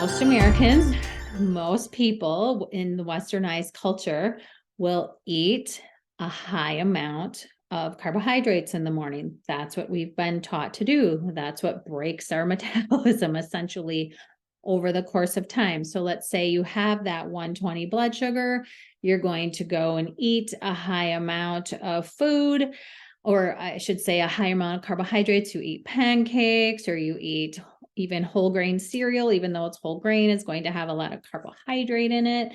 most Americans, most people in the westernized culture will eat a high amount of carbohydrates in the morning. That's what we've been taught to do. That's what breaks our metabolism essentially over the course of time. So let's say you have that 120 blood sugar, you're going to go and eat a high amount of food, or I should say a high amount of carbohydrates. You eat pancakes or you eat even whole grain cereal, even though it's whole grain, it's going to have a lot of carbohydrate in it.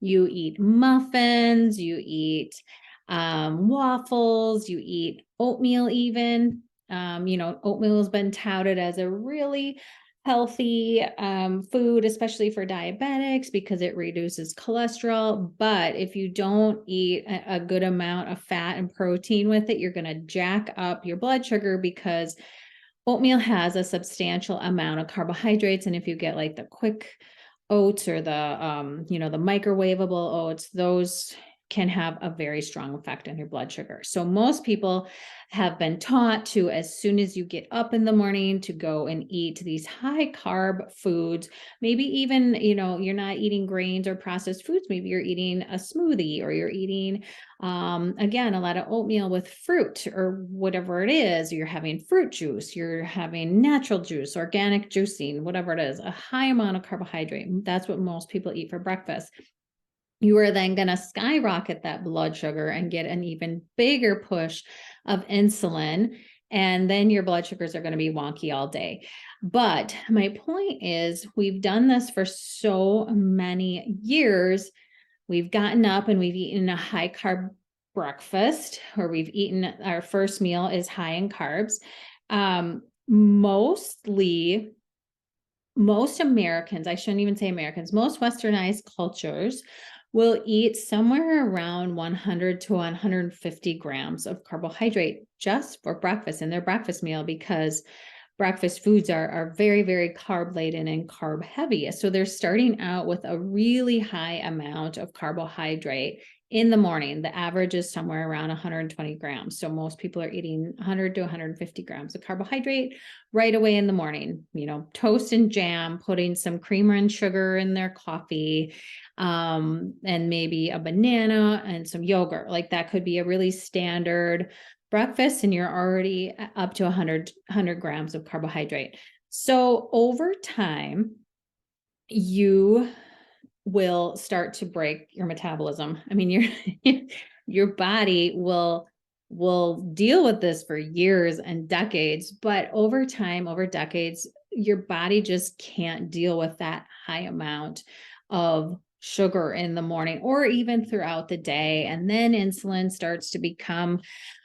You eat muffins, you eat waffles, you eat oatmeal even. Oatmeal has been touted as a really healthy food, especially for diabetics, because it reduces cholesterol. But if you don't eat a good amount of fat and protein with it, you're going to jack up your blood sugar, because oatmeal has a substantial amount of carbohydrates. And if you get like the quick oats or the microwavable oats, those can have a very strong effect on your blood sugar. So most people have been taught to, as soon as you get up in the morning, to go and eat these high carb foods. Maybe even, you're not eating grains or processed foods. Maybe you're eating a smoothie, or you're eating, again, a lot of oatmeal with fruit or whatever it is. You're having fruit juice, you're having natural juice, organic juicing, whatever it is, a high amount of carbohydrate. That's what most people eat for breakfast. You are then going to skyrocket that blood sugar and get an even bigger push of insulin. And then your blood sugars are going to be wonky all day. But my point is, we've done this for so many years. We've gotten up and we've eaten a high carb breakfast, or we've eaten our first meal is high in carbs. Most Americans, I shouldn't even say Americans, most westernized cultures will eat somewhere around 100 to 150 grams of carbohydrate just for breakfast in their breakfast meal, because breakfast foods are very, very carb laden and carb heavy. So they're starting out with a really high amount of carbohydrate in the morning. The average is somewhere around 120 grams. So most people are eating 100 to 150 grams of carbohydrate right away in the morning. Toast and jam, putting some creamer and sugar in their coffee, and maybe a banana and some yogurt. Like that could be a really standard breakfast, and you're already up to 100 grams of carbohydrate. So over time, you will start to break your metabolism. I mean, your body will deal with this for years and decades, but over time, over decades, your body just can't deal with that high amount of sugar in the morning or even throughout the day. And then insulin starts to become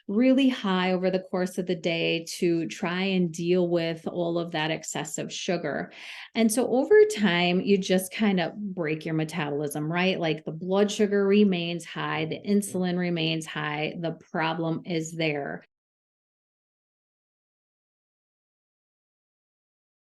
really high over the course of the day to try and deal with all of that excessive sugar. And so over time, you just kind of break your metabolism, right? Like the blood sugar remains high, the insulin remains high, the problem is there.